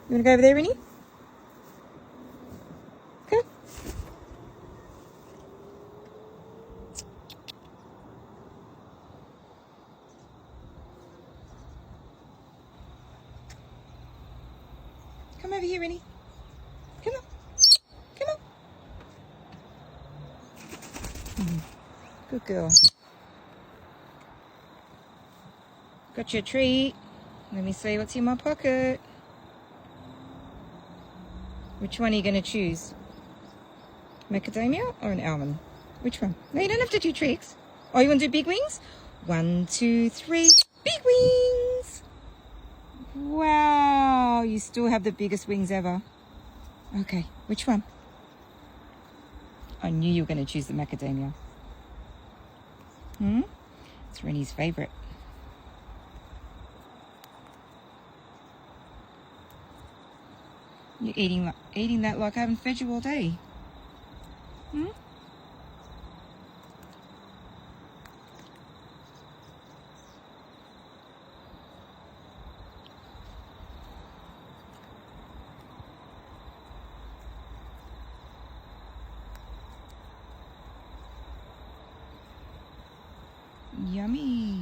You want to go over there, Rinnie? Okay. Come over here, Rinnie. Come on. Come on. Good girl. Got your treat. Let me see what's in my pocket. Which one are you going to choose? Macadamia or an almond? Which one? No, you don't have to do tricks. Oh, you want to do big wings? 1, 2, 3. Big wings! Wow, you still have the biggest wings ever. Okay, which one? I knew you were going to choose the macadamia. It's Rennie's favourite. You're eating that like I haven't fed you all day. Yummy.